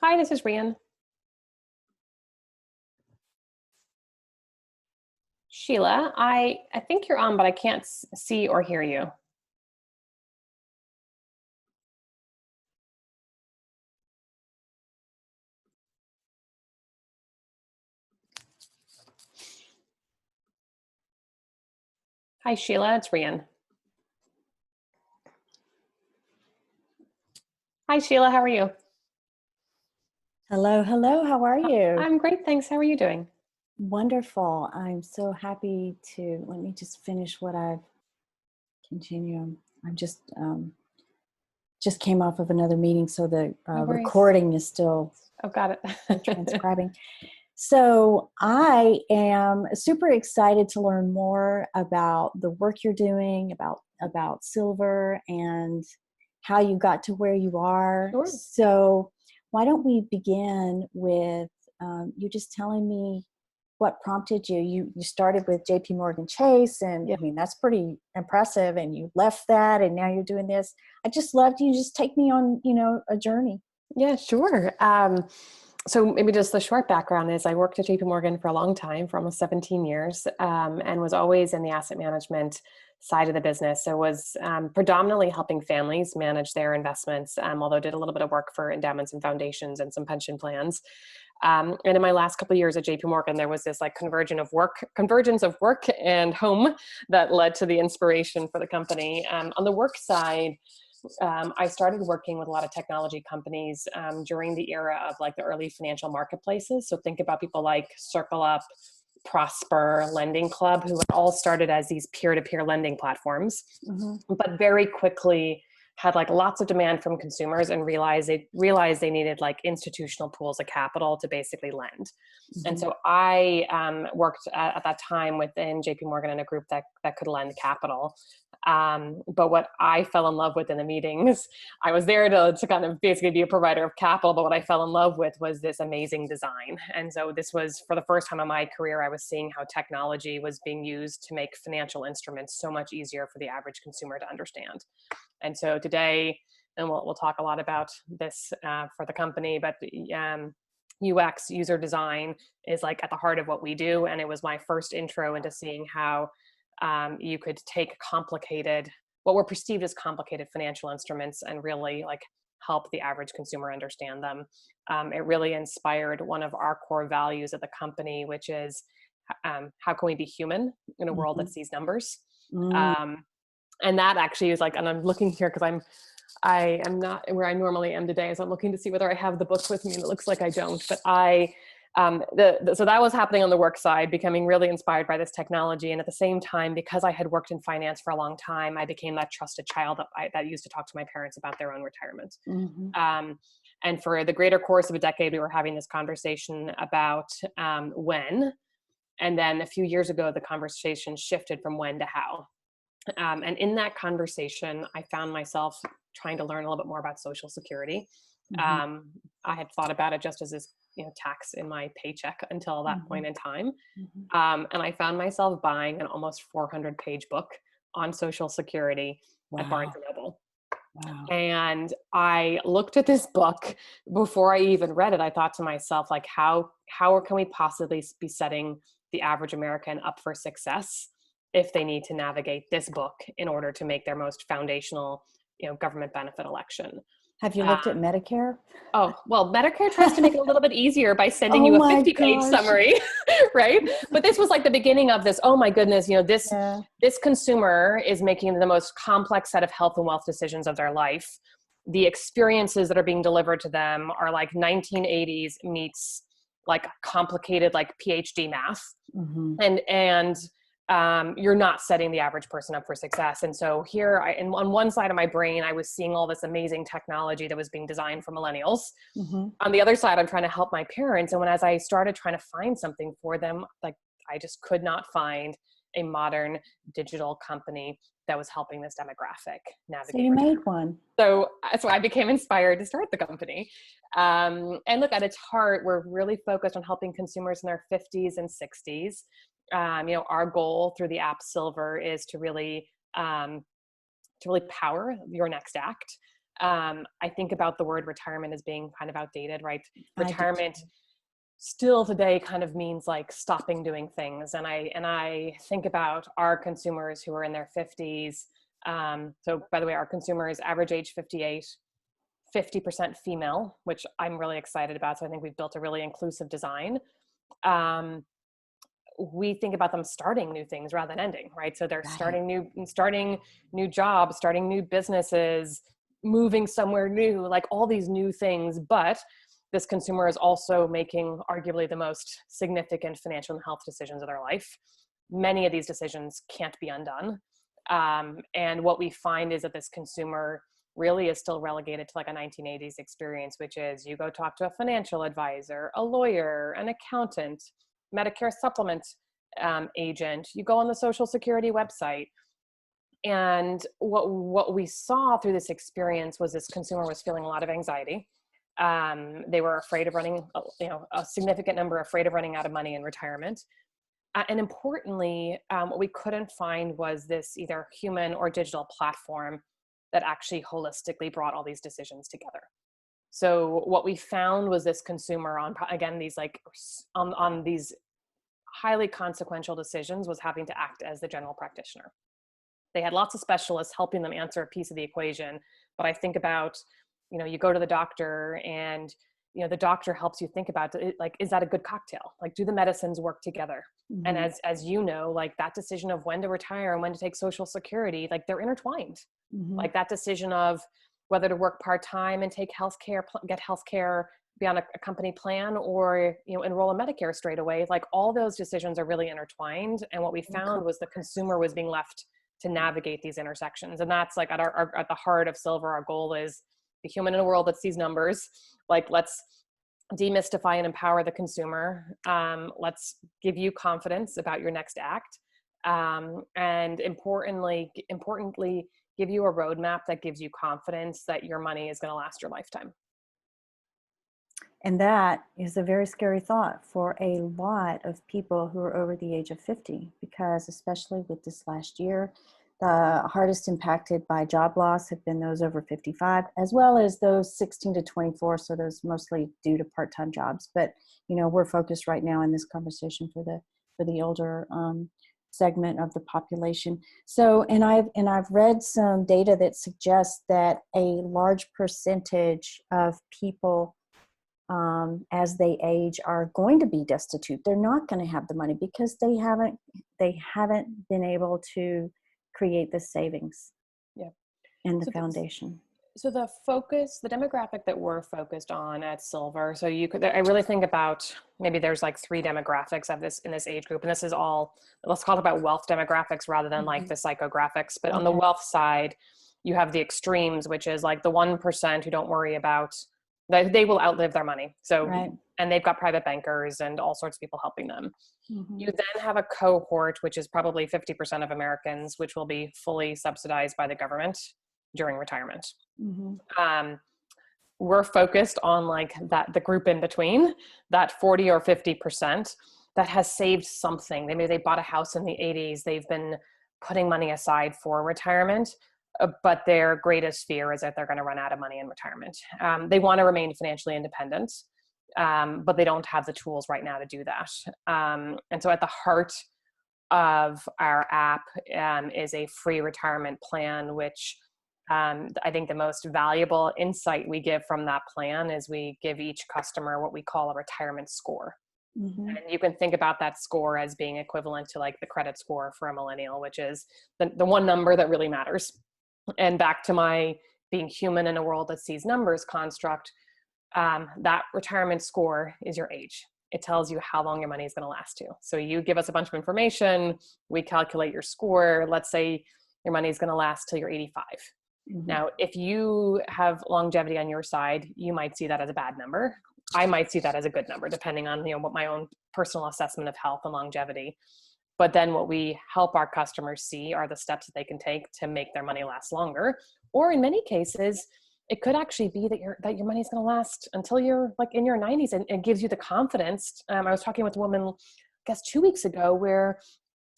Hi, this is Rhian. Sheila, I think you're on, but I can't see or hear you. Hi, Sheila, it's Rhian. Hi, Sheila, how are you? Hello, hello. How are you? I'm great, thanks. How are you doing? Wonderful. I'm so happy to let me just finish what I've continue. I'm just came off of another meeting, so the No worries. recording is still Oh, got it. transcribing. So I am super excited to learn more about the work you're doing, about Silver, and how you got to where you are. Sure. So why don't we begin with you just telling me what prompted you? You started with J.P. Morgan Chase, and Yeah. I mean that's pretty impressive. And you left that, and now you're doing this. I just loved you. Just take me on, a journey. Yeah, sure. So maybe just the short background is I worked at JP Morgan for a long time, for almost 17 years, and was always in the asset management side of the business. So was predominantly helping families manage their investments, although did a little bit of work for endowments and foundations and some pension plans. And in my last couple of years at JP Morgan, there was this like convergence of work and home that led to the inspiration for the company. On the work side, I started working with a lot of technology companies during the era of like the early financial marketplaces. So think about people like Circle Up, Prosper, Lending Club, who all started as these peer-to-peer lending platforms, but very quickly had like lots of demand from consumers and realized they needed like institutional pools of capital to basically lend. And so I worked at that time within JP Morgan in a group that could lend capital. But what I fell in love with in the meetings, I was there to kind of basically be a provider of capital, but what I fell in love with was this amazing design. And so this was for the first time in my career, I was seeing how technology was being used to make financial instruments so much easier for the average consumer to understand. And so today, and we'll talk a lot about this for the company, but UX, user design, is like at the heart of what we do. And it was my first intro into seeing how you could take what were perceived as complicated financial instruments and really like help the average consumer understand them. It really inspired one of our core values of the company, which is how can we be human in a world that sees numbers? And that actually is like, and I'm looking here because I am not where I normally am today. So I'm looking to see whether I have the book with me, and it looks like I don't, but so that was happening on the work side, becoming really inspired by this technology. And at the same time, because I had worked in finance for a long time, I became that trusted child that used to talk to my parents about their own retirement. And for the greater course of a decade, we were having this conversation about when, and then a few years ago, the conversation shifted from when to how. And in that conversation, I found myself trying to learn a little bit more about Social Security. I had thought about it just as this, tax in my paycheck until that point in time. And I found myself buying an almost 400-page book on Social Security at Barnes and Noble. And I looked at this book before I even read it. I thought to myself, like, how can we possibly be setting the average American up for success if they need to navigate this book in order to make their most foundational, government benefit election? Have you looked at Medicare? Oh, well, Medicare tries to make it a little bit easier by sending Oh you a my 50-page gosh. summary, right? But this was like the beginning of this, oh my goodness, Yeah. this consumer is making the most complex set of health and wealth decisions of their life. The experiences that are being delivered to them are like 1980s meets like complicated like PhD math. And you're not setting the average person up for success. And so here, on one side of my brain, I was seeing all this amazing technology that was being designed for millennials. On the other side, I'm trying to help my parents. And as I started trying to find something for them, like I just could not find a modern digital company that was helping this demographic navigate. So you made one. So I became inspired to start the company. And look, at its heart, we're really focused on helping consumers in their 50s and 60s. Our goal through the app Silver is to really power your next act. I think about the word retirement as being kind of outdated, right? I do Retirement too. still today kind of means like stopping doing things. And I think about our consumers who are in their 50s. So by the way, our consumers average age 58, 50% female, which I'm really excited about. So I think we've built a really inclusive design. Um, we think about them starting new things rather than ending, right? So they're Right. starting new jobs, starting new businesses, moving somewhere new, like all these new things. But this consumer is also making arguably the most significant financial and health decisions of their life. Many of these decisions can't be undone. And what we find is that this consumer really is still relegated to like a 1980s experience, which is you go talk to a financial advisor, a lawyer, an accountant, Medicare supplement agent, you go on the Social Security website. And what we saw through this experience was this consumer was feeling a lot of anxiety. They were afraid of running, a significant number afraid of running out of money in retirement. And importantly, what we couldn't find was this either human or digital platform that actually holistically brought all these decisions together. So what we found was this consumer on, again, these like on these highly consequential decisions was having to act as the general practitioner. They had lots of specialists helping them answer a piece of the equation. But I think about, you go to the doctor and, the doctor helps you think about it, like, is that a good cocktail? Like, do the medicines work together? And Mm-hmm. as you know, like that decision of when to retire and when to take Social Security, like they're intertwined. Mm-hmm. Like that decision of whether to work part-time and take healthcare, get healthcare, be on a company plan, or enroll in Medicare straight away. Like all those decisions are really intertwined. And what we found was the consumer was being left to navigate these intersections. And that's like at the heart of Silver. Our goal is the human in a world that sees numbers. Like, let's demystify and empower the consumer. Let's give you confidence about your next act. And importantly, give you a roadmap that gives you confidence that your money is going to last your lifetime. And that is a very scary thought for a lot of people who are over the age of 50, because especially with this last year, the hardest impacted by job loss have been those over 55, as well as those 16 to 24. So those mostly due to part-time jobs. But, we're focused right now in this conversation for the older segment of the population. So, and I've read some data that suggests that a large percentage of people as they age are going to be destitute. They're not going to have the money because they haven't been able to create the savings Yeah. and the So, foundation. so the demographic that we're focused on at Silver. So I really think about, maybe there's like three demographics of this in this age group. And this is all, let's talk about wealth demographics rather than like the psychographics. But on the Okay. wealth side, you have the extremes, which is like the 1% who don't worry about that they will outlive their money. So, Right. and they've got private bankers and all sorts of people helping them. Mm-hmm. You then have a cohort, which is probably 50% of Americans, which will be fully subsidized by the government during retirement. Mm-hmm. We're focused on like the group in between, that 40 or 50% that has saved something. Maybe they bought a house in the 80s. They've been putting money aside for retirement, but their greatest fear is that they're going to run out of money in retirement. They want to remain financially independent, but they don't have the tools right now to do that. And so at the heart of our app is a free retirement plan, which I think the most valuable insight we give from that plan is we give each customer what we call a retirement score. Mm-hmm. And you can think about that score as being equivalent to like the credit score for a millennial, which is the one number that really matters. And back to my being human in a world that sees numbers construct, that retirement score is your age. It tells you how long your money is going to last you. So you give us a bunch of information, we calculate your score. Let's say your money is going to last till you're 85. Mm-hmm. Now, if you have longevity on your side, you might see that as a bad number. I might see that as a good number, depending on what my own personal assessment of health and longevity. But then what we help our customers see are the steps that they can take to make their money last longer. Or in many cases, it could actually be that your money is going to last until you're like in your 90s, and it gives you the confidence. I was talking with a woman, I guess 2 weeks ago, where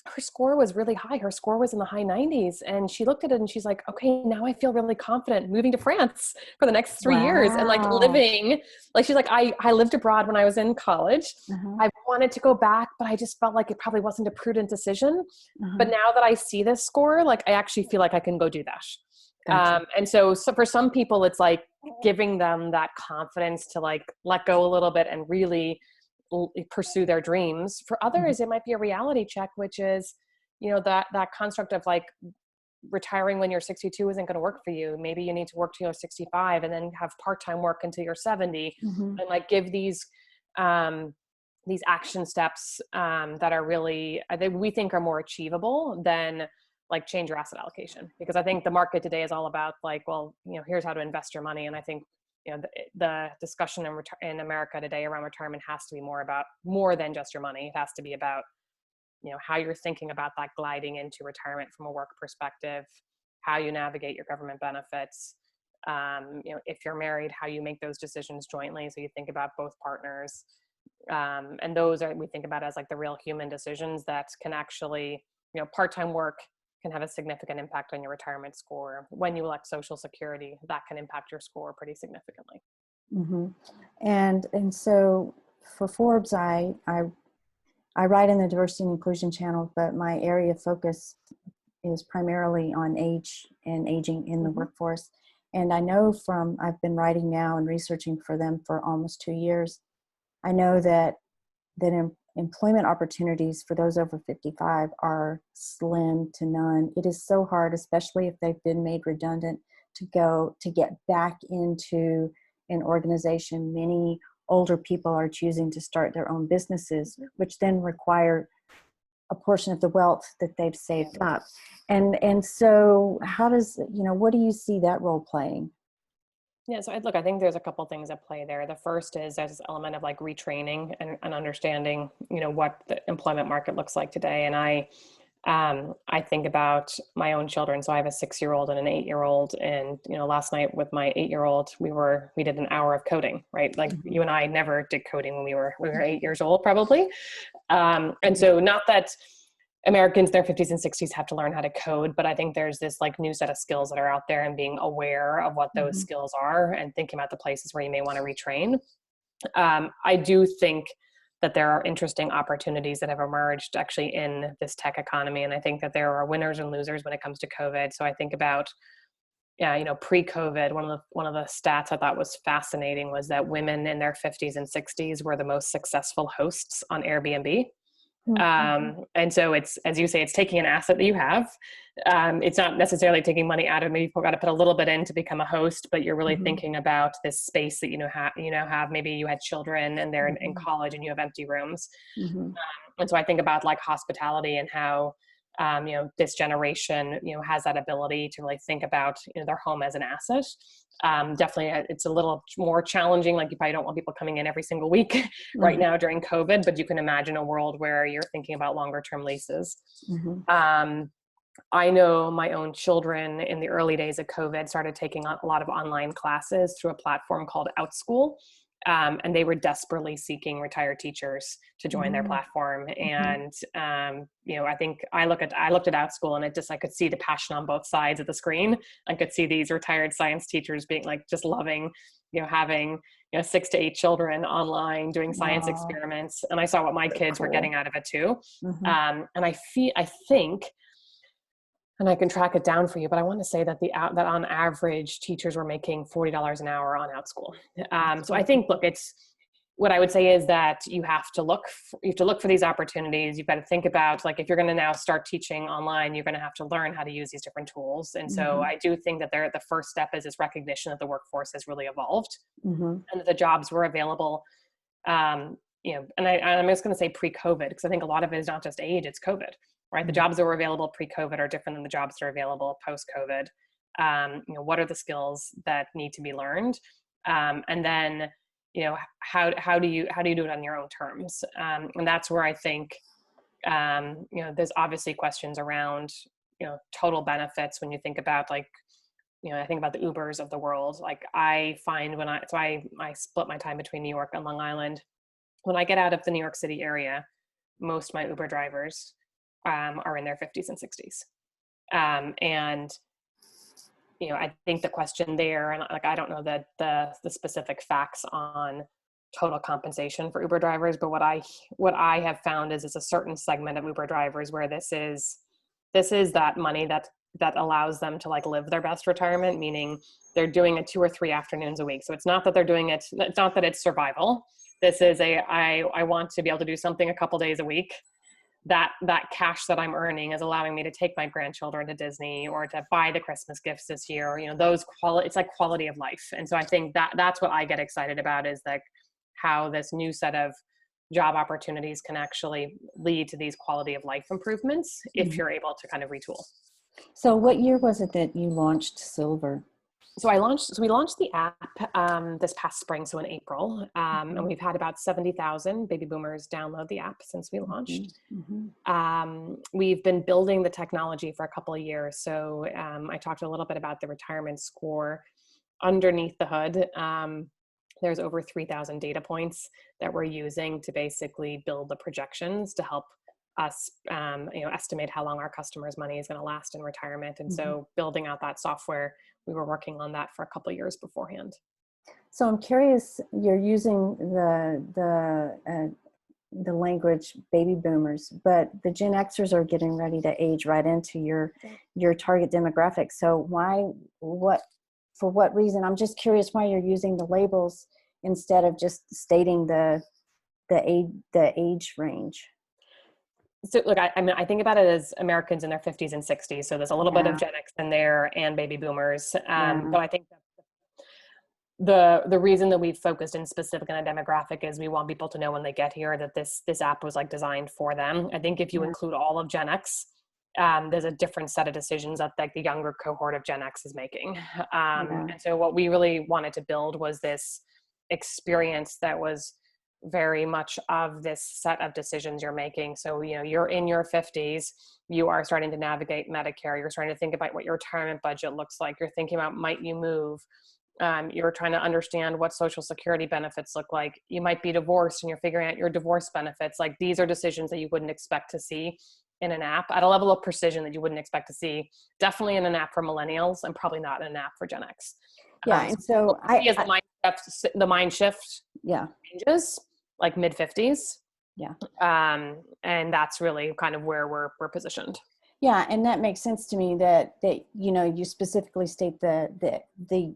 her score was really high. Her score was in the high 90s. And she looked at it and she's like, okay, now I feel really confident moving to France for the next 3 years and like Wow. living. Like she's like, I lived abroad when I was in college. Uh-huh. I wanted to go back, but I just felt like it probably wasn't a prudent decision. But Uh-huh. now that I see this score, like I actually feel like I can go do that. Gotcha. And so for some people, it's like giving them that confidence to like let go a little bit and really pursue their dreams. For Mhm. others, it might be a reality check, which is, that construct of like retiring when you're 62 isn't going to work for you. Maybe you need to work till you're 65 and then have part-time work until you're 70, Mhm. and like give these action steps that are really, that we think are more achievable than like change your asset allocation. Because I think the market today is all about like, well, here's how to invest your money. And I think, the discussion in America today around retirement has to be more than just your money. It has to be about, how you're thinking about that gliding into retirement from a work perspective, how you navigate your government benefits. If you're married, how you make those decisions jointly. So you think about both partners. And those we think about as like the real human decisions that can actually, part-time work can have a significant impact on your retirement score. When you elect Social Security, that can impact your score pretty significantly. Mhm. And so for Forbes, I write in the diversity and inclusion channel, but my area of focus is primarily on age and aging in the Mm-hmm. workforce. And I know I've been writing now and researching for them for almost 2 years. I know that employment opportunities for those over 55 are slim to none. It is so hard, especially if they've been made redundant, to get back into an organization. Many older people are choosing to start their own businesses, which then require a portion of the wealth that they've saved up. And so how does, what do you see that role playing? Yeah, so I think there's a couple things at play there. The first is there's this element of like retraining and understanding, what the employment market looks like today. And I think about my own children. So I have a 6-year-old and an 8-year-old. And, last night with my 8-year-old, we did an hour of coding, right? Like you Mhm. and I never did coding when we were 8 years old, probably. And so not that Americans in their 50s and 60s have to learn how to code, but I think there's this like new set of skills that are out there, and being aware of what those Mhm. skills are and thinking about the places where you may want to retrain. I do think that there are interesting opportunities that have emerged actually in this tech economy. And I think that there are winners and losers when it comes to COVID. So I think about, yeah, pre-COVID, one of the stats I thought was fascinating was that women in their 50s and 60s were the most successful hosts on Airbnb. Mhm. And so it's, as you say, it's taking an asset that you have. It's not necessarily taking money out of it. Maybe you've got to put a little bit in to become a host, but you're really Mhm. thinking about this space that have. Maybe you had children and they're in Mhm. college and you have empty rooms. Mhm. And so I think about like hospitality and how this generation has that ability to really think about their home as an asset. Definitely, it's a little more challenging. Like you probably don't want people coming in every single week right Mhm. now during COVID, but you can imagine a world where you're thinking about longer term leases. Mhm. Um, I know my own children in the early days of COVID started taking a lot of online classes through a platform called OutSchool. And they were desperately seeking retired teachers to join their Mhm. platform. Mhm. And, I think I looked at OutSchool, and I could see the passion on both sides of the screen. I could see these retired science teachers being like, just loving, having, 6 to 8 children online doing science Wow, experiments. And I saw what my so kids were cool. getting out of it too. Mhm. And I think, and I can track it down for you, but I want to say that that on average teachers were making $40 an hour on OutSchool. That's So I cool. think, look, it's what I would say is that you have to look for these opportunities. You've got to think about, like, if you're going to now start teaching online, you're going to have to learn how to use these different tools. And so Mhm. I do think that the first step is this recognition that the workforce has really evolved Mhm. and that the jobs were available. And I'm just going to say pre-COVID, because I think a lot of it is not just age, it's COVID, right? The Mhm. jobs that were available pre-COVID are different than the jobs that are available post-COVID. What are the skills that need to be learned? And then, how do you do it on your own terms? And that's where I think, there's obviously questions around, total benefits when you think about like, I think about the Ubers of the world. Like I find I split my time between New York and Long Island. When I get out of the New York City area, most of my Uber drivers are in their 50s and 60s. And I think the question there, and like I don't know the specific facts on total compensation for Uber drivers, but what I have found is it's a certain segment of Uber drivers where this is that money that allows them to like live their best retirement, meaning they're doing it 2 or 3 afternoons a week. So it's not that they're doing it, it's not that it's survival. This is I want to be able to do something a couple days a week. That cash that I'm earning is allowing me to take my grandchildren to Disney or to buy the Christmas gifts this year. It's like quality of life. And so I think that's what I get excited about, is like how this new set of job opportunities can actually lead to these quality of life improvements if you're able to kind of retool. So what year was it that you launched Silver? So we launched the app this past spring, so in April, and we've had about 70,000 baby boomers download the app since we launched. We've been building the technology for a couple of years. So I talked a little bit about the retirement score. Underneath the hood, there's over 3,000 data points that we're using to basically build the projections to help us estimate how long our customers' money is going to last in retirement. And so building out that software, we were working on that for a couple of years beforehand. So I'm curious, you're using the language baby boomers, but the Gen Xers are getting ready to age right into your target demographic. So for what reason? I'm just curious why you're using the labels instead of just stating the age range. So look, I think about it as Americans in their 50s and 60s. So there's a little bit of Gen X in there and baby boomers. But I think the reason that we've focused in specific on a demographic is we want people to know when they get here that this app was like designed for them. I think if you include all of Gen X, there's a different set of decisions that like the younger cohort of Gen X is making. And so what we really wanted to build was this experience that was very much of this set of decisions you're making. So, you're in your 50s, you are starting to navigate Medicare, you're starting to think about what your retirement budget looks like, you're thinking about, might you move? You're trying to understand what Social Security benefits look like. You might be divorced and you're figuring out your divorce benefits. Like, these are decisions that you wouldn't expect to see in an app at a level of precision that you wouldn't expect to see. Definitely in an app for millennials and probably not in an app for Gen X. And so the mind shift changes, like mid 50s. And that's really kind of where we're positioned. Yeah. And that makes sense to me that you specifically state the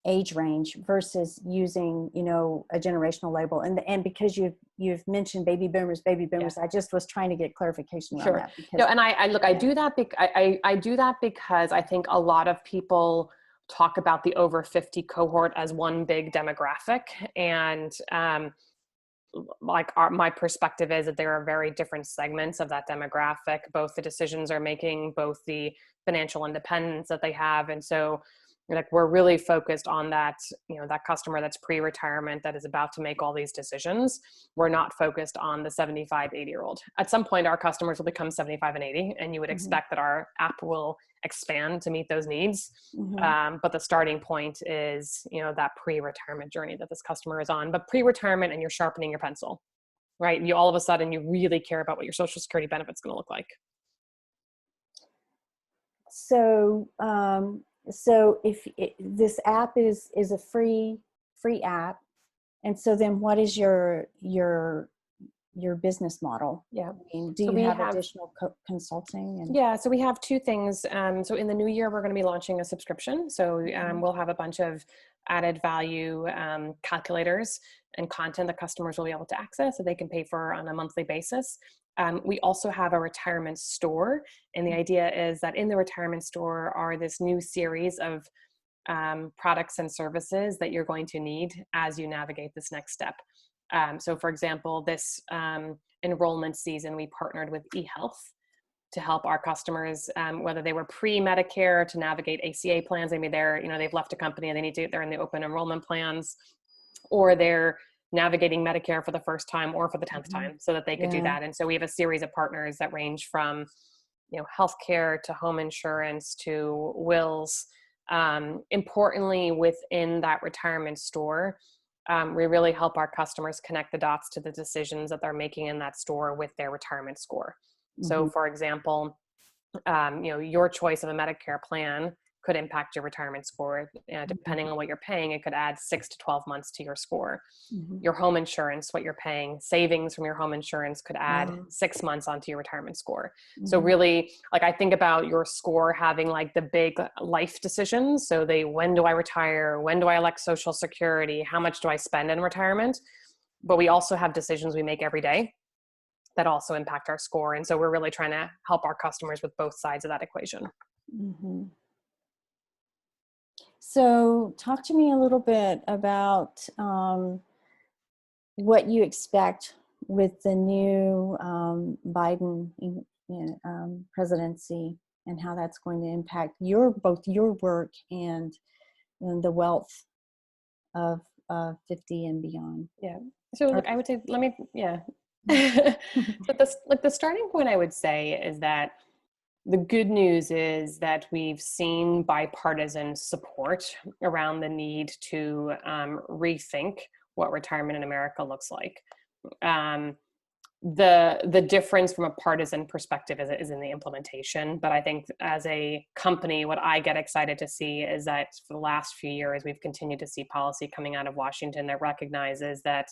age range versus using, a generational label. And because you've mentioned baby boomers, I just was trying to get clarification on that. No, and I do that I do that because I think a lot of people talk about the over 50 cohort as one big demographic. And my perspective is that there are very different segments of that demographic, both the decisions they're making, both the financial independence that they have. And so we're really focused on that, that customer that's pre-retirement that is about to make all these decisions. We're not focused on the 75, 80-year-old. At some point, our customers will become 75 and 80, and you would expect that our app will expand to meet those needs. But the starting point is, that pre-retirement journey that this customer is on. But pre-retirement, and you're sharpening your pencil, right? You all of a sudden, you really care about what your Social Security benefit's going to look like. So if this app is a free app, and so then what is your business model? Do you have additional consulting? So we have two things. So in the new year, we're going to be launching a subscription. So we'll have a bunch of added value calculators and content that customers will be able to access so they can pay for on a monthly basis. We also have a retirement store. And the idea is that in the retirement store are this new series of products and services that you're going to need as you navigate this next step. So for example, this enrollment season, we partnered with eHealth to help our customers, whether they were pre-Medicare to navigate ACA plans. Maybe they've left a company and they're in the open enrollment plans, or they're navigating Medicare for the first time or for the 10th time so that they could do that. And so we have a series of partners that range from, healthcare to home insurance to wills. Importantly, within that retirement store, we really help our customers connect the dots to the decisions that they're making in that store with their retirement score. So for example, your choice of a Medicare plan could impact your retirement score. Depending on what you're paying, it could add 6 to 12 months to your score. Your home insurance, what you're paying, savings from your home insurance could add 6 months onto your retirement score. So really, like, I think about your score having like the big life decisions. So when do I retire? When do I elect Social Security? How much do I spend in retirement? But we also have decisions we make every day that also impact our score. And so we're really trying to help our customers with both sides of that equation. So talk to me a little bit about what you expect with the new Biden presidency, and how that's going to impact both your work and the wealth of 50 and beyond. Yeah. So I would say, So the starting point I would say is that the good news is that we've seen bipartisan support around the need to rethink what retirement in America looks like. The difference from a partisan perspective is in the implementation. But I think as a company, what I get excited to see is that for the last few years, we've continued to see policy coming out of Washington that recognizes that,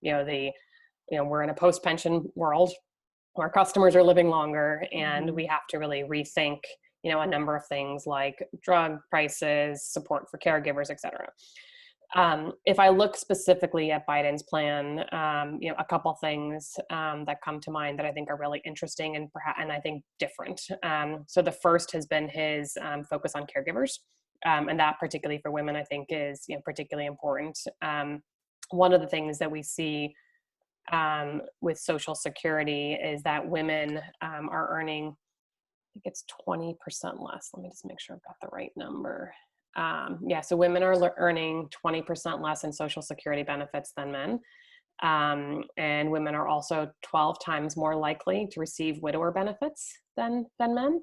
we're in a post-pension world. Our customers are living longer, and we have to really rethink, a number of things like drug prices, support for caregivers, et cetera. If I look specifically at Biden's plan, a couple things that come to mind that I think are really interesting and I think different. So the first has been his focus on caregivers, and that particularly for women, I think is particularly important. One of the things that we see with Social Security is that women are earning, I think it's 20% less. Let me just make sure I've got the right number. So women are earning 20% less in Social Security benefits than men. And women are also 12 times more likely to receive widower benefits than men.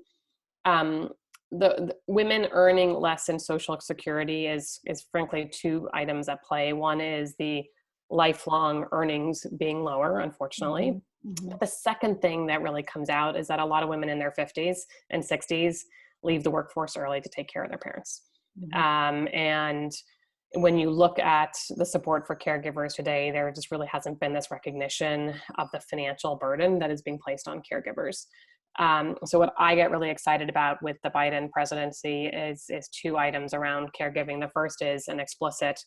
The women earning less in Social Security is frankly two items at play. One is the lifelong earnings being lower, unfortunately. But the second thing that really comes out is that a lot of women in their 50s and 60s leave the workforce early to take care of their parents. And when you look at the support for caregivers today, there just really hasn't been this recognition of the financial burden that is being placed on caregivers. So what I get really excited about with the Biden presidency is two items around caregiving. The first is an explicit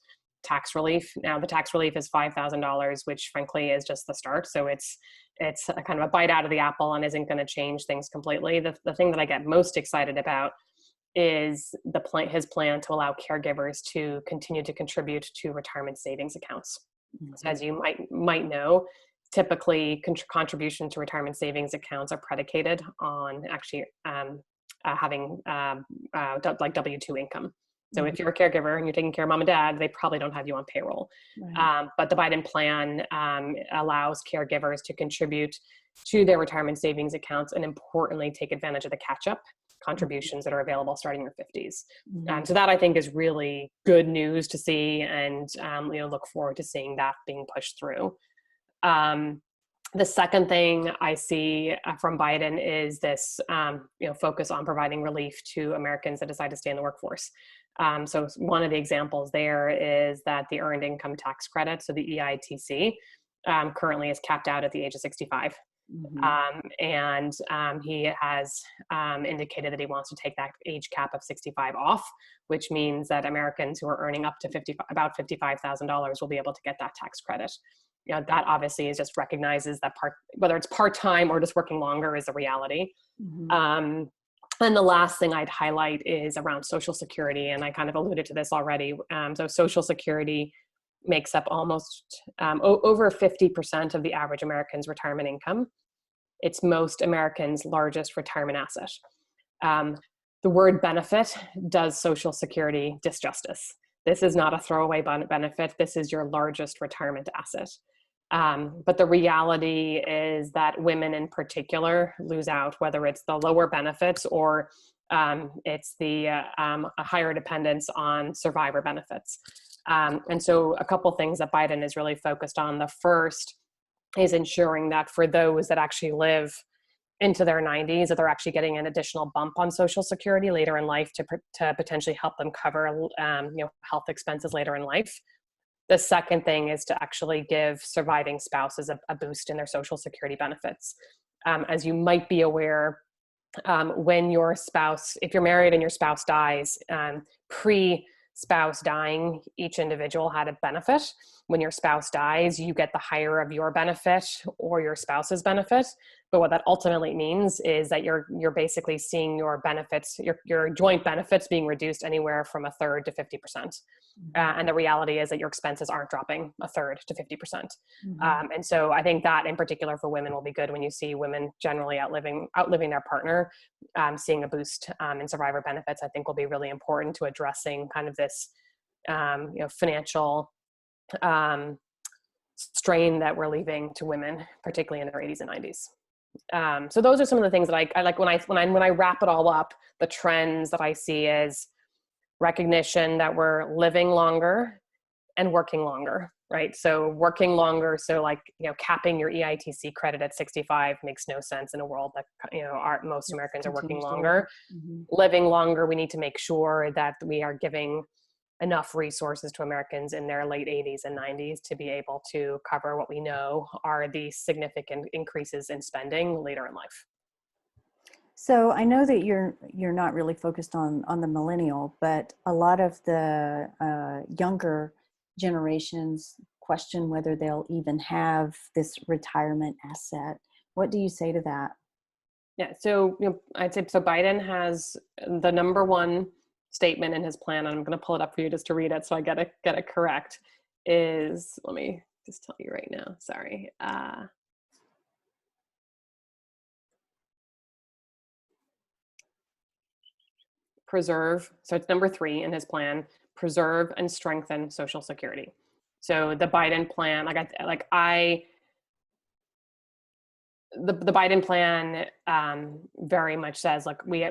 tax relief. Now the tax relief is $5,000, which frankly is just the start. So it's a kind of a bite out of the apple and isn't going to change things completely. The thing that I get most excited about is his plan to allow caregivers to continue to contribute to retirement savings accounts. So as you might know, typically contribution to retirement savings accounts are predicated on actually having like W-2 income. So if you're a caregiver and you're taking care of mom and dad, they probably don't have you on payroll. But the Biden plan allows caregivers to contribute to their retirement savings accounts and importantly, take advantage of the catch-up contributions that are available starting in your 50s. So that I think is really good news to see, and look forward to seeing that being pushed through. The second thing I see from Biden is this focus on providing relief to Americans that decide to stay in the workforce. So one of the examples there is that the Earned Income Tax Credit, so the EITC, currently is capped out at the age of 65. And he has indicated that he wants to take that age cap of 65 off, which means that Americans who are earning up to about $55,000 will be able to get that tax credit. That obviously just recognizes that whether it's part-time or just working longer is a reality. And the last thing I'd highlight is around Social Security, and I kind of alluded to this already. So Social Security makes up almost over 50% of the average American's retirement income. It's most Americans' largest retirement asset. The word benefit does Social Security disjustice. This is not a throwaway benefit. This is your largest retirement asset. But the reality is that women in particular lose out, whether it's the lower benefits or it's the a higher dependence on survivor benefits. And so a couple things that Biden is really focused on. The first is ensuring that for those that actually live into their 90s, that they're actually getting an additional bump on Social Security later in life to potentially help them cover health expenses later in life. The second thing is to actually give surviving spouses a boost in their Social Security benefits. As you might be aware, when your spouse, if you're married and your spouse dies, pre-spouse dying, each individual had a benefit. When your spouse dies, you get the higher of your benefit or your spouse's benefit. But what that ultimately means is that you're basically seeing your benefits, your joint benefits being reduced anywhere from 1/3 to 50%. And the reality is that your expenses aren't dropping 1/3 to 50%. And so I think that in particular for women will be good when you see women generally outliving their partner. Seeing a boost in survivor benefits, I think, will be really important to addressing kind of this financial strain that we're leaving to women, particularly in their 80s and 90s. So those are some of the things that I like when I wrap it all up. The trends that I see is recognition that we're living longer and working longer, right? So working longer, so capping your EITC credit at 65 makes no sense in a world that most Americans are working longer. Living longer, we need to make sure that we are giving enough resources to Americans in their late 80s and 90s to be able to cover what we know are the significant increases in spending later in life. So I know that you're not really focused on the millennial, but a lot of the younger generations question whether they'll even have this retirement asset. What do you say to that? Yeah, so I'd say so. Biden has the number one statement in his plan, and I'm going to pull it up for you just to read it so I get it correct. Is, let me just tell you right now. Sorry. Preserve. So it's number 3 in his plan: preserve and strengthen Social Security. So the Biden plan, the Biden plan very much says, we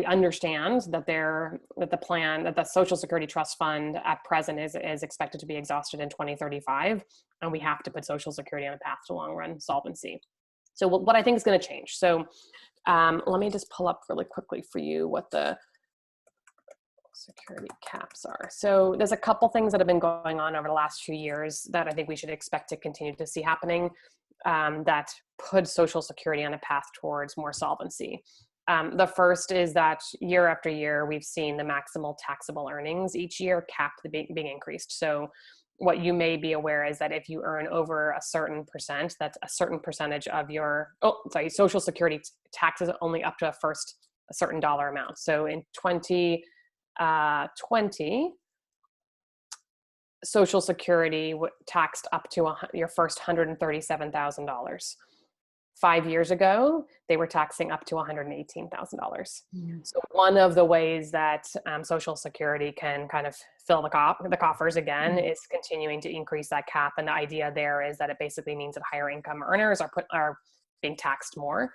understand that the Social Security Trust Fund at present is expected to be exhausted in 2035, and we have to put Social Security on a path to long run solvency. So what I think is going to change. So let me just pull up really quickly for you what the security caps are. So there's a couple things that have been going on over the last few years that I think we should expect to continue to see happening, that put Social Security on a path towards more solvency. The first is that year after year, we've seen the maximal taxable earnings each year capped being increased. So what you may be aware is that if you earn over a certain percent, that's a certain percentage of your, Social Security taxes only up to a certain dollar amount. So in 2020, Social Security taxed up to your first $137,000. 5 years ago, they were taxing up to $118,000. So one of the ways that Social Security can kind of fill the coffers again is continuing to increase that cap. And the idea there is that it basically means that higher income earners are being taxed more.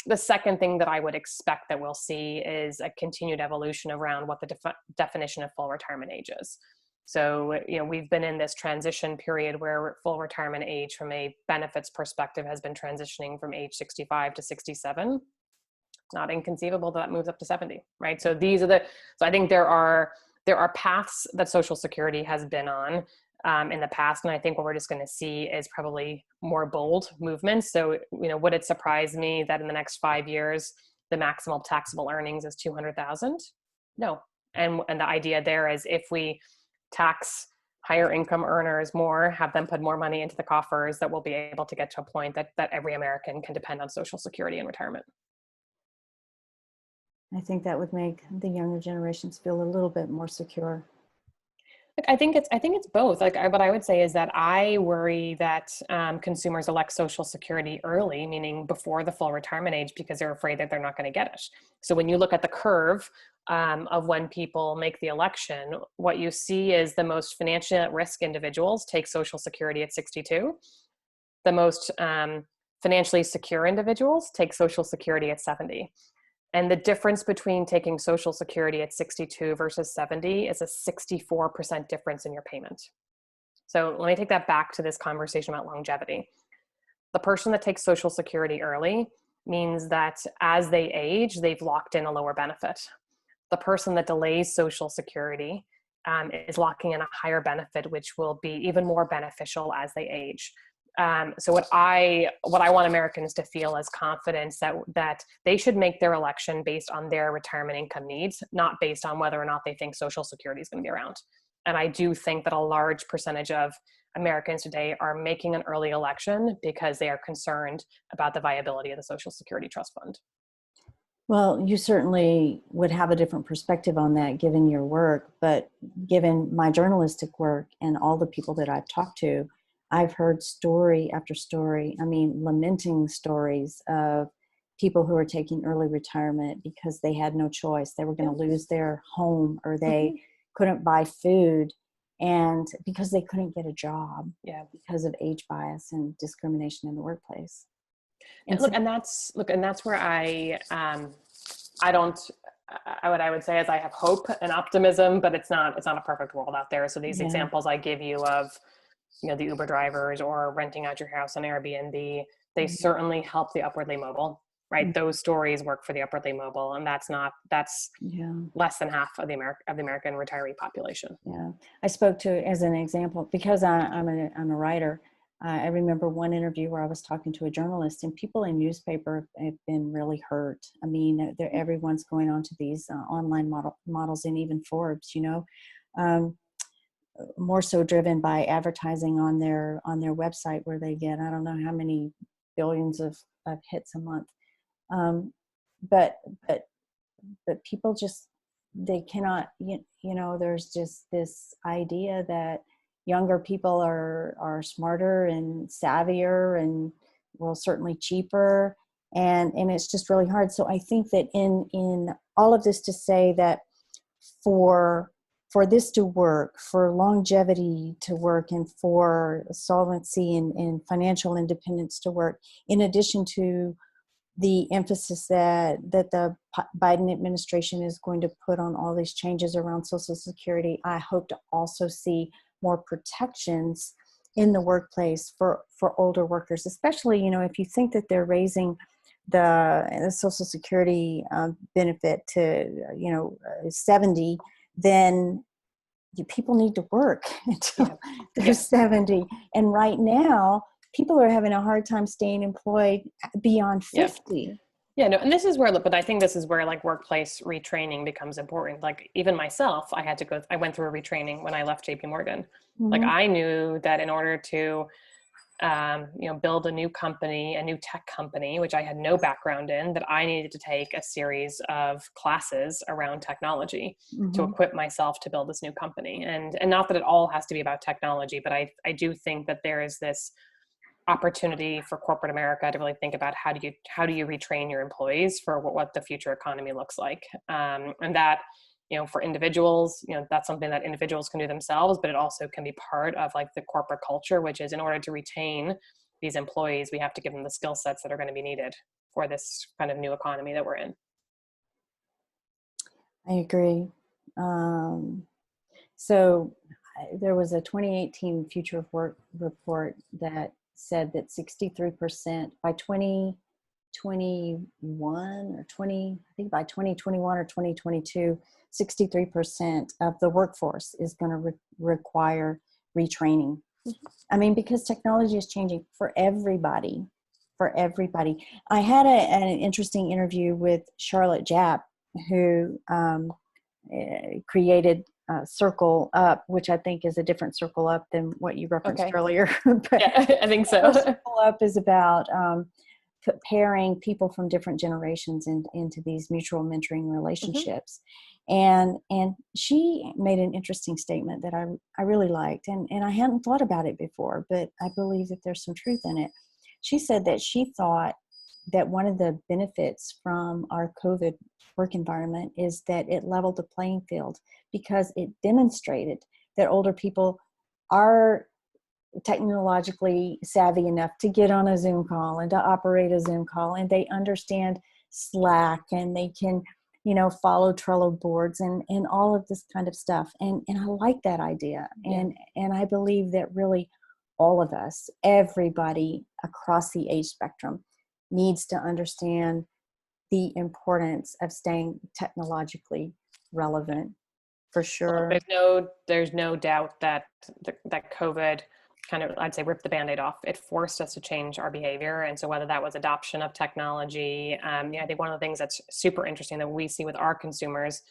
The second thing that I would expect that we'll see is a continued evolution around what the definition of full retirement age is. So, we've been in this transition period where full retirement age from a benefits perspective has been transitioning from age 65 to 67. Not inconceivable that moves up to 70, right? So so I think there are paths that Social Security has been on in the past. And I think what we're just going to see is probably more bold movements. So, would it surprise me that in the next 5 years, the maximal taxable earnings is $200,000? No. And the idea there is if we tax higher income earners more, have them put more money into the coffers, that we'll be able to get to a point that every American can depend on Social Security in retirement. I think that would make the younger generations feel a little bit more secure. I think it's both. What I would say is that I worry that consumers elect Social Security early, meaning before the full retirement age, because they're afraid that they're not going to get it. So when you look at the curve of when people make the election, what you see is the most financially at risk individuals take Social Security at 62. The most financially secure individuals take Social Security at 70. And the difference between taking Social Security at 62 versus 70 is a 64% difference in your payment. So let me take that back to this conversation about longevity. The person that takes Social Security early means that as they age, they've locked in a lower benefit. The person that delays Social Security is locking in a higher benefit, which will be even more beneficial as they age. So what I want Americans to feel is confidence that they should make their election based on their retirement income needs, not based on whether or not they think Social Security is going to be around. And I do think that a large percentage of Americans today are making an early election because they are concerned about the viability of the Social Security Trust Fund. Well, you certainly would have a different perspective on that given your work, but given my journalistic work and all the people that I've talked to, I've heard story after story, I mean, lamenting stories of people who are taking early retirement because they had no choice. They were going to lose their home, or they couldn't buy food, and because they couldn't get a job because of age bias and discrimination in the workplace. And that's where I would say is I have hope and optimism, but it's not a perfect world out there. So these examples I give you of, the Uber drivers or renting out your house on Airbnb, they certainly help the upwardly mobile, right? Those stories work for the upwardly mobile, and that's less than half of the American retiree population. Yeah, I spoke to, as an example, because I'm a writer. I remember one interview where I was talking to a journalist, and people in newspaper have been really hurt. I mean, everyone's going on to these online models, and even Forbes, more so driven by advertising on their website, where they get, I don't know how many billions of hits a month. But people just, they cannot, there's just this idea that younger people are smarter and savvier and, well, certainly cheaper. And it's just really hard. So I think that in all of this, to say that for this to work, for longevity to work, and for solvency and financial independence to work, in addition to the emphasis that the Biden administration is going to put on all these changes around Social Security, I hope to also see more protections in the workplace for older workers, especially, if you think that they're raising the Social Security benefit to, 70, then people need to work until they're 70. And right now, people are having a hard time staying employed beyond 50. Yeah, no, and but I think this is where like workplace retraining becomes important. Like even myself, I went through a retraining when I left JP Morgan. Mm-hmm. Like I knew that in order to, build a new company, a new tech company, which I had no background in, that I needed to take a series of classes around technology to equip myself to build this new company. And not that it all has to be about technology, but I do think that there is this opportunity for corporate America to really think about how do you retrain your employees for what the future economy looks like. And that, for individuals, that's something that individuals can do themselves, but it also can be part of like the corporate culture, which is in order to retain these employees, we have to give them the skill sets that are going to be needed for this kind of new economy that we're in. I agree. So there was a 2018 Future of Work report that said that 63% by 2021 or 20, I think by 2021 or 2022, 63% of the workforce is going to require retraining. I mean, because technology is changing for everybody. I had an interesting interview with Charlotte Japp, who created Circle Up, which I think is a different Circle Up than what you referenced earlier. But yeah, I think so. Circle Up is about pairing people from different generations into these mutual mentoring relationships. And she made an interesting statement that I really liked, and I hadn't thought about it before, but I believe that there's some truth in it. She said that she thought that one of the benefits from our COVID work environment is that it leveled the playing field, because it demonstrated that older people are technologically savvy enough to get on a Zoom call and to operate a Zoom call, and they understand Slack, and they can, follow Trello boards and all of this kind of stuff. And I like that idea. Yeah. And I believe that really all of us, everybody across the age spectrum, needs to understand the importance of staying technologically relevant, for Well, sure. there's no doubt that that COVID kind of, I'd say, ripped the Band-Aid off. It forced us to change our behavior. And so whether that was adoption of technology, I think one of the things that's super interesting that we see with our consumers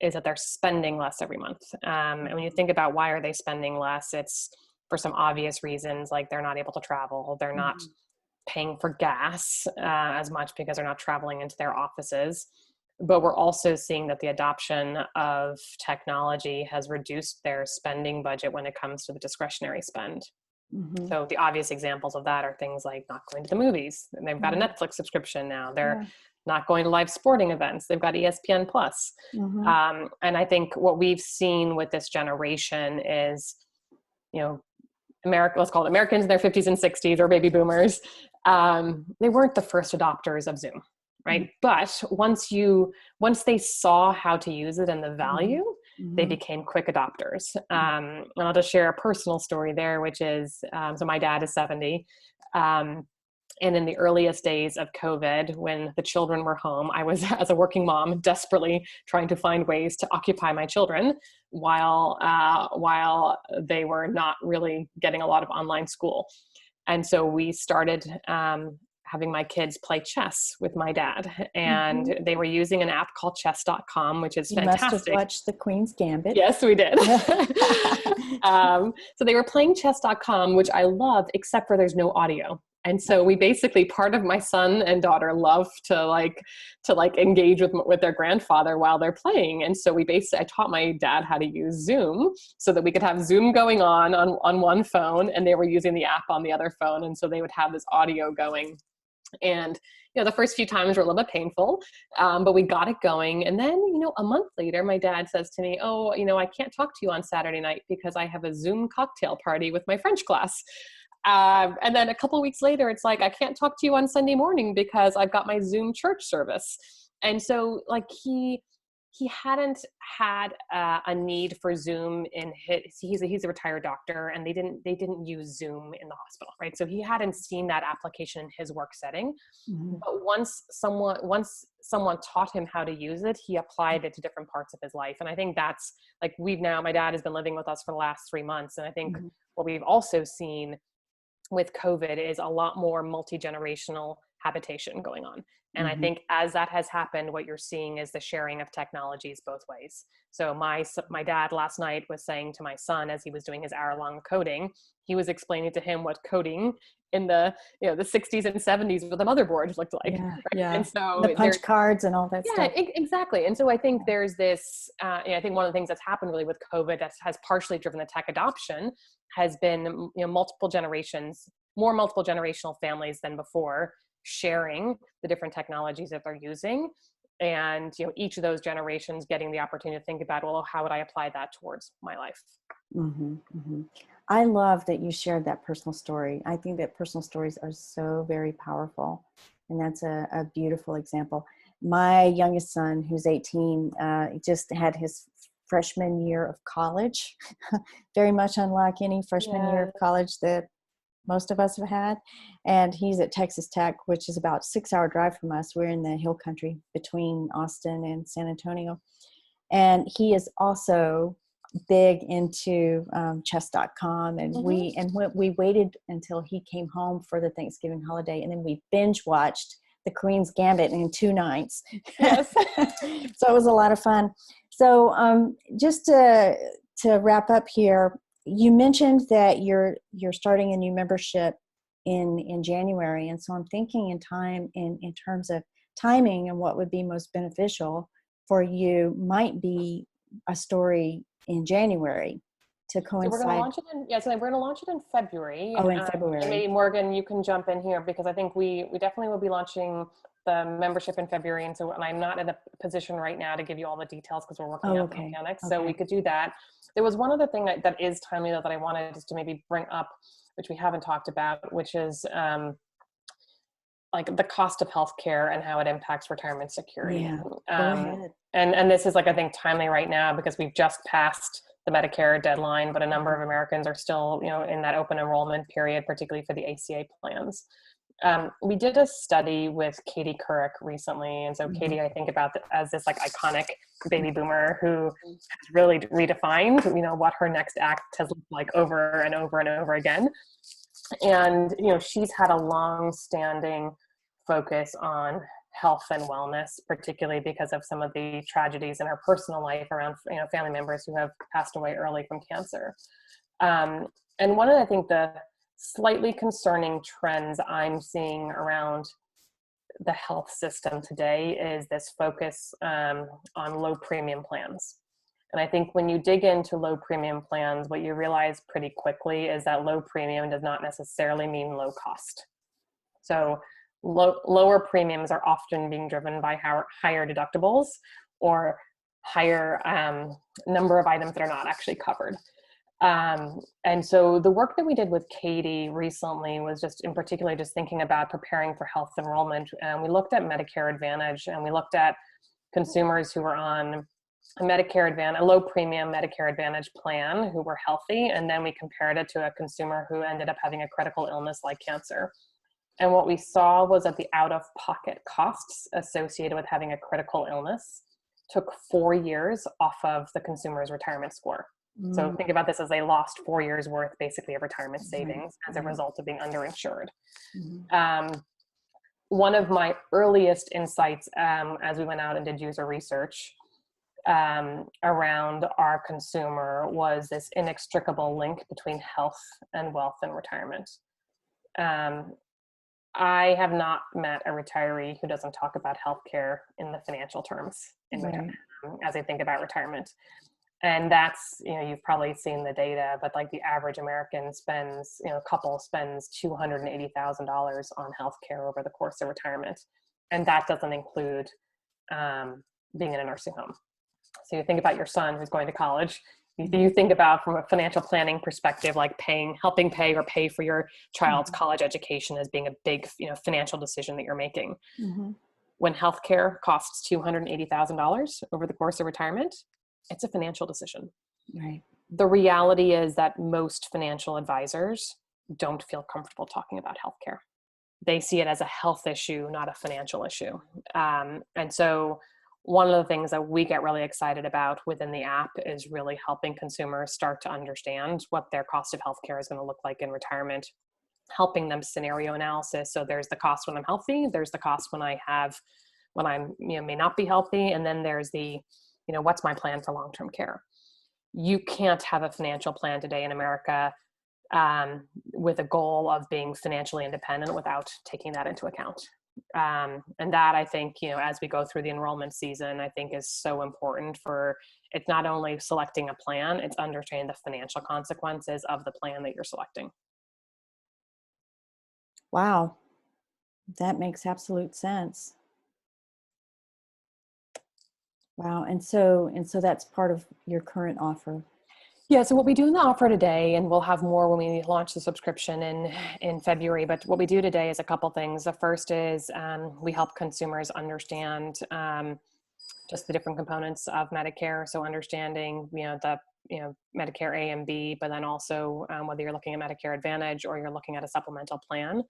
is that they're spending less every month. And when you think about why are they spending less, it's for some obvious reasons, like they're not able to travel, they're not Mhm. paying for gas as much because they're not traveling into their offices. But we're also seeing that the adoption of technology has reduced their spending budget when it comes to the discretionary spend. Mhm. So the obvious examples of that are things like not going to the movies. And they've got a Yeah. Netflix subscription now. They're Yeah. not going to live sporting events. They've got ESPN Plus. Mhm. And I think what we've seen with this generation is, you know, America, let's call it Americans in their 50s and 60s or baby boomers. They weren't the first adopters of Zoom, Mhm. right? But once they saw how to use it and the Mhm. value, they Mhm. became quick adopters. And I'll just share a personal story there, which is, so my dad is 70. And in the earliest days of COVID, when the children were home, I was, as a working mom, desperately trying to find ways to occupy my children while they were not really getting a lot of online school. And so we started having my kids play chess with my dad. Mhm. And they were using an app called chess.com, which is You must have fantastic. watched The Queen's Gambit. Yes, we did. So they were playing chess.com, which I love, except for there's no audio. And so we basically, part of my son and daughter love to engage with their grandfather while they're playing. And so I taught my dad how to use Zoom so that we could have Zoom going on one phone, and they were using the app on the other phone. And so they would have this audio going. And, the first few times were a little bit painful, but we got it going. And then, a month later, my dad says to me, oh, I can't talk to you on Saturday night because I have a Zoom cocktail party with my French class. And then a couple of weeks later, it's like, I can't talk to you on Sunday morning because I've got my Zoom church service. And so he hadn't had a need for Zoom in he's a retired doctor, and they didn't use Zoom in the hospital, right? So he hadn't seen that application in his work setting. Mhm. But once someone taught him how to use it, he applied it to different parts of his life. And I think that's like, my dad has been living with us for the last 3 months. And I think Mhm. what we've also seen with COVID is a lot more multi-generational habitation going on. And I Mhm. think as that has happened, what you're seeing is the sharing of technologies both ways. So my dad last night was saying to my son, as he was doing his hour-long coding, he was explaining to him what coding in the 60s and 70s with a motherboard looked like. Yeah, Right? yeah. And so The punch cards and all that yeah, stuff. exactly. And so I think there's this, I think one of the things that's happened really with COVID that has partially driven the tech adoption has been, more multiple generational families than before sharing the different technologies that they're using. And, each of those generations getting the opportunity to think about, well, how would I apply that towards my life? Hmm. Hmm. I love that you shared that personal story. I think that personal stories are so very powerful. And that's a beautiful example. My youngest son, who's 18, just had his freshman year of college, very much unlike any freshman year Yeah. of college that most of us have had. And he's at Texas Tech, which is about a 6-hour drive from us. We're in the hill country between Austin and San Antonio. And he is also big into chess.com. And we waited until he came home for the Thanksgiving holiday, and then we binge watched the Queen's Gambit in 2 nights. Yes. So it was a lot of fun. So just to wrap up here, you mentioned that you're starting a new membership in January, and so I'm thinking in terms of timing and what would be most beneficial for you might be a story in January to So we're going to coincide. launch it so we're going to launch it in February. Oh, in And February. maybe Morgan, you can jump in here because I think we definitely will be launching the membership in February. And I'm not in a position right now to give you all the details because we're working Oh, out the okay. mechanics. So we Okay. could do that. There was one other thing that is timely though that I wanted just to maybe bring up, which we haven't talked about, which is like the cost of healthcare and how it impacts retirement security. Yeah. Go ahead. And this is like, I think, timely right now because we've just passed the Medicare deadline, but a number of Americans are still, in that open enrollment period, particularly for the ACA plans. We did a study with Katie Couric recently. And so Mhm. Katie, I think about as this like iconic baby boomer who has really redefined, what her next act has looked like over and over and over again. And, she's had a long-standing focus on health and wellness, particularly because of some of the tragedies in her personal life around, family members who have passed away early from cancer. And one of, I think, the slightly concerning trends I'm seeing around the health system today is this focus on low premium plans. And I think when you dig into low premium plans, what you realize pretty quickly is that low premium does not necessarily mean low cost. So lower premiums are often being driven by higher deductibles or higher number of items that are not actually covered. And so the work that we did with Katie recently was just in particular just thinking about preparing for health enrollment. And we looked at Medicare Advantage, and we looked at consumers who were on a low premium Medicare Advantage plan who were healthy. And then we compared it to a consumer who ended up having a critical illness like cancer. And what we saw was that the out-of-pocket costs associated with having a critical illness took 4 years off of the consumer's retirement score. So think about this as they lost 4 years worth basically of retirement savings as a result of being underinsured. One of my earliest insights as we went out and did user research around our consumer was this inextricable link between health and wealth and retirement. I have not met a retiree who doesn't talk about healthcare in the financial terms as I think about retirement. And that's, you've probably seen the data, but like the average American spends, couple spends $280,000 on healthcare over the course of retirement. And that doesn't include being in a nursing home. So you think about your son who's going to college. You think about from a financial planning perspective, like helping pay or pay for your child's college education as being a big, financial decision that you're making. When healthcare costs $280,000 over the course of retirement, it's a financial decision. Right. The reality is that most financial advisors don't feel comfortable talking about healthcare. They see it as a health issue, not a financial issue. And so one of the things that we get really excited about within the app is really helping consumers start to understand what their cost of healthcare is going to look like in retirement, helping them scenario analysis. So there's the cost when I'm healthy, there's the cost when I'm may not be healthy, and then there's the what's my plan for long-term care. You can't have a financial plan today in America with a goal of being financially independent without taking that into account. And that, I think, as we go through the enrollment season, I think is so important it's not only selecting a plan, it's understanding the financial consequences of the plan that you're selecting. Wow. That makes absolute sense. Wow. And so that's part of your current offer. Yeah, so what we do in the offer today, and we'll have more when we launch the subscription in February, but what we do today is a couple things. The first is we help consumers understand just the different components of Medicare. So understanding, the Medicare A and B, but then also whether you're looking at Medicare Advantage or you're looking at a supplemental plan.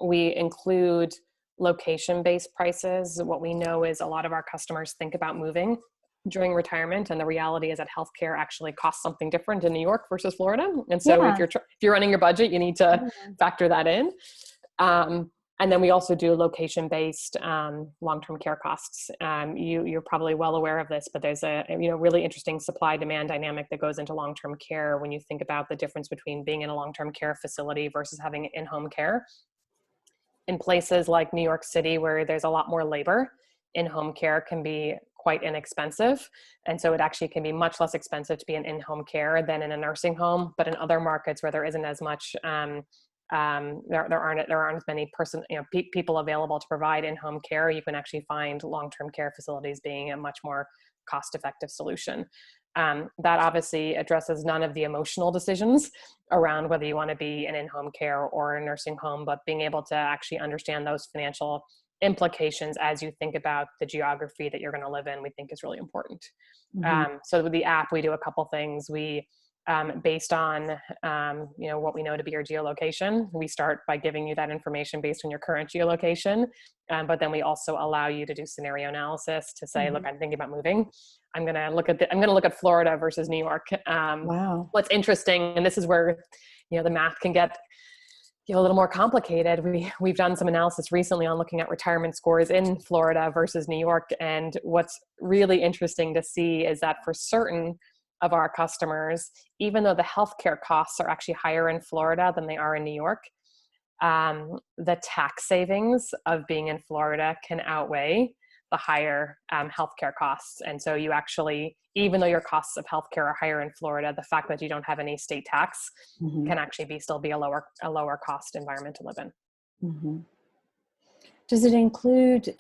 We include location-based prices. What we know is a lot of our customers think about moving during retirement, and the reality is that healthcare actually costs something different in New York versus Florida. And so if you're running your budget, you need to factor that in. And then we also do location-based long-term care costs. You're probably well aware of this, but there's a really interesting supply-demand dynamic that goes into long-term care when you think about the difference between being in a long-term care facility versus having in-home care. In places like New York City, where there's a lot more labor, in-home care can be quite inexpensive. And so it actually can be much less expensive to be in in-home care than in a nursing home. But in other markets where there isn't as much, there aren't as many people available to provide in-home care, you can actually find long-term care facilities being a much more cost-effective solution. That obviously addresses none of the emotional decisions around whether you want to be in-home care or a nursing home, but being able to actually understand those financial implications as you think about the geography that you're going to live in, we think is really important. So with the app, we do a couple things. We based on, what we know to be your geolocation. We start by giving you that information based on your current geolocation. But then we also allow you to do scenario analysis to say, look, I'm thinking about moving. I'm going to look at Florida versus New York. Wow. What's interesting, and this is where, the math can get a little more complicated. We've done some analysis recently on looking at retirement scores in Florida versus New York. And what's really interesting to see is that for certain of our customers, even though the healthcare costs are actually higher in Florida than they are in New York, the tax savings of being in Florida can outweigh the higher healthcare costs. And so you actually, even though your costs of healthcare are higher in Florida, the fact that you don't have any state tax can actually still be a lower cost environment to live in. Does it include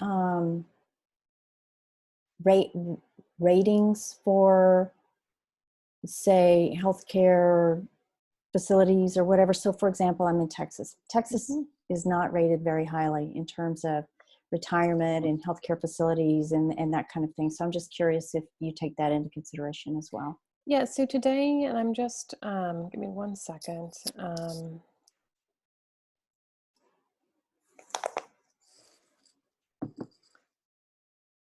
ratings for, say, healthcare facilities or whatever? So for example, I'm in Texas. Texas is not rated very highly in terms of retirement and healthcare facilities and that kind of thing. So I'm just curious if you take that into consideration as well. Yeah, so today, and I'm just, give me 1 second.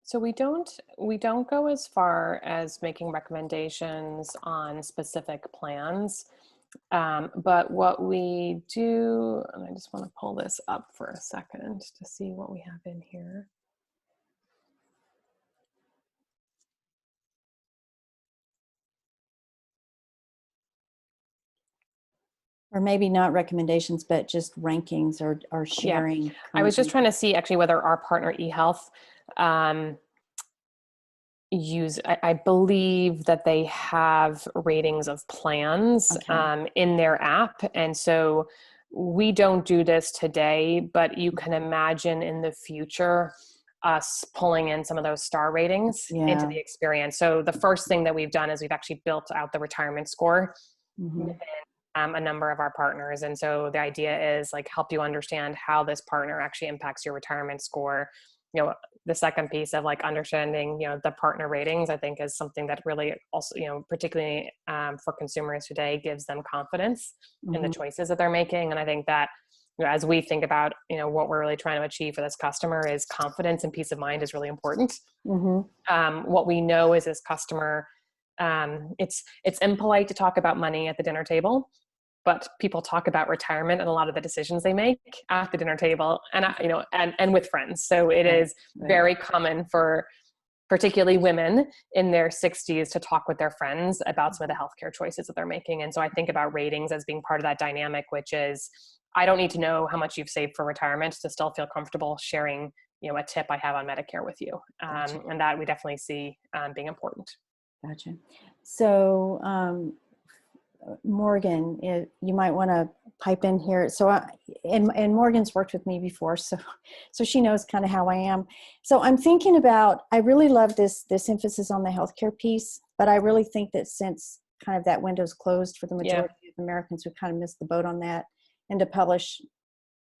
So we don't go as far as making recommendations on specific plans. But what we do, and I just want to pull this up for a second to see what we have in here. Or maybe not recommendations, but just rankings or sharing. Yeah. I was just trying to see actually whether our partner eHealth I believe that they have ratings of plans in their app. And so we don't do this today, but you can imagine in the future us pulling in some of those star ratings into the experience. So the first thing that we've done is we've actually built out the retirement score within a number of our partners. And so the idea is like help you understand how this partner actually impacts your retirement score. The second piece of like understanding, the partner ratings, I think is something that really also, particularly for consumers today, gives them confidence in the choices that they're making. And I think that, as we think about, what we're really trying to achieve for this customer is confidence and peace of mind is really important. What we know is this customer, it's impolite to talk about money at the dinner table, but people talk about retirement and a lot of the decisions they make at the dinner table and with friends. So it is very common for particularly women in their 60s to talk with their friends about some of the healthcare choices that they're making. And so I think about ratings as being part of that dynamic, which is, I don't need to know how much you've saved for retirement to still feel comfortable sharing, a tip I have on Medicare with you. And that we definitely see being important. Gotcha. So, Morgan, you might want to pipe in here. So, and Morgan's worked with me before, so she knows kind of how I am. So I'm thinking about, I really love this emphasis on the healthcare piece, but I really think that since kind of that window's closed for the majority of Americans, we kind of missed the boat on that. And to publish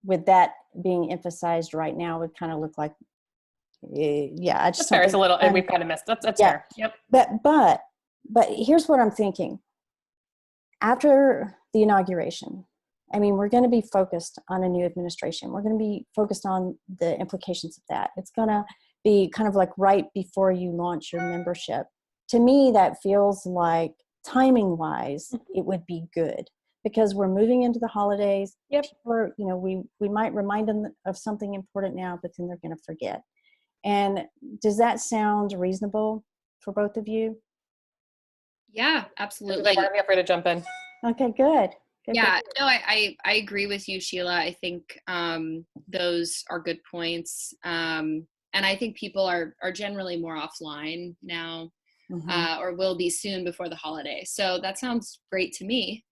with that being emphasized right now would kind of look like, I just that's fair. It's a little, we've kind of missed. That's fair. Yep. But here's what I'm thinking. After the inauguration, I mean, we're going to be focused on a new administration. We're going to be focused on the implications of that. It's going to be kind of like right before you launch your membership. To me, that feels like timing wise, it would be good because we're moving into the holidays. People, we might remind them of something important now, but then they're going to forget. And does that sound reasonable for both of you? Yeah, absolutely. Barbie, feel free to jump in. Okay, good. Yeah, no, I agree with you, Sheila. I think those are good points. And I think people are generally more offline now or will be soon before the holiday. So that sounds great to me.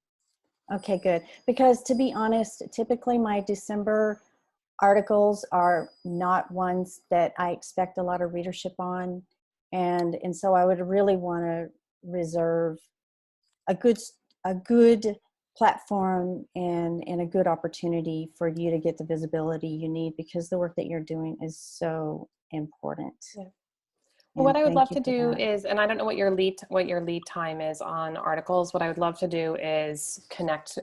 Okay, good. Because to be honest, typically my December articles are not ones that I expect a lot of readership on. And so I would really want to reserve a good platform and a good opportunity for you to get the visibility you need because the work that you're doing is so important. Well, what And I would thank love you to for do that. is, and I don't know what your lead time is on articles. What I would love to do is connect.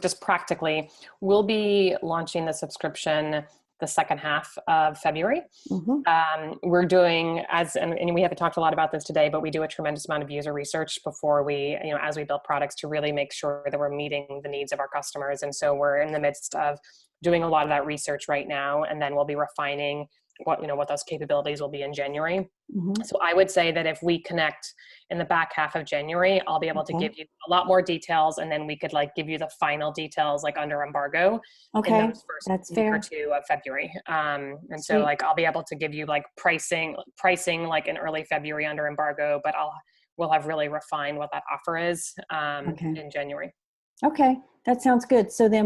Just practically, we'll be launching the subscription the second half of February. Mhm. We're doing and we haven't talked a lot about this today, but we do a tremendous amount of user research before we, as we build products to really make sure that we're meeting the needs of our customers. And so we're in the midst of doing a lot of that research right now, and then we'll be refining what those capabilities will be in January. Mhm. So I would say that if we connect in the back half of January, I'll be able to Okay. give you a lot more details, and then we could give you the final details under embargo in Okay. those first That's week or fair. two of February. And so Sweet. I'll be able to give you pricing in early February under embargo, but we'll have really refined what that offer is Okay. in January. Okay. That sounds good. So then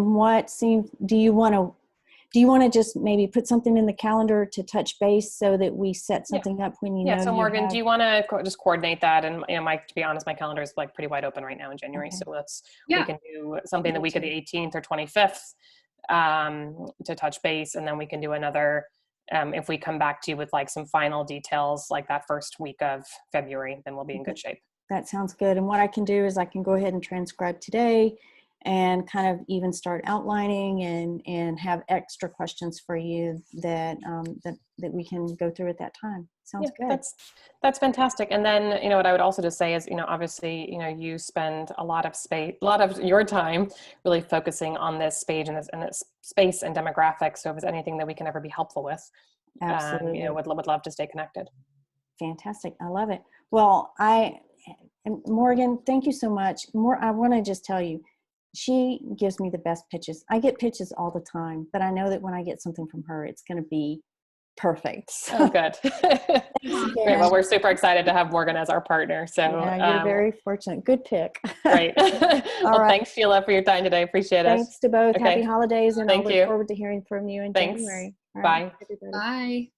do you want to just maybe put something in the calendar to touch base so that we set Yeah. something up when Yeah. So you Morgan, do have? you want to just coordinate that? And to be honest, my calendar is pretty wide open right now in January. Okay. So we Yeah. can do something the Me week of the too. 18th or 25th to touch base. And then we can do another, if we come back to you with some final details, that first week of February, then we'll be in good shape. That sounds good. And what I can do is I can go ahead and transcribe today and kind of even start outlining and have extra questions for you that we can go through at that time. Sounds good. That's fantastic. And then, what I would also just say is, obviously, you spend a lot of your time really focusing on this space and this space and demographics. So if there's anything that we can ever be helpful with, Absolutely. would love to stay connected. Fantastic. I love it. Well, and Morgan, thank you so much. I want to just tell you, she gives me the best pitches. I get pitches all the time, but I know that when I get something from her, it's going to be perfect. So, Oh, good. thanks Great. again. Well, we're super excited to have Morgan as our partner. So Yeah, you're very fortunate. Good pick. great. Well, right. thanks, Sheila, for your time today. Appreciate it. Thanks to both. Okay. Happy holidays, and I'll Thank look you. forward to hearing from you in Thanks. January. All Bye. right, everybody. Bye.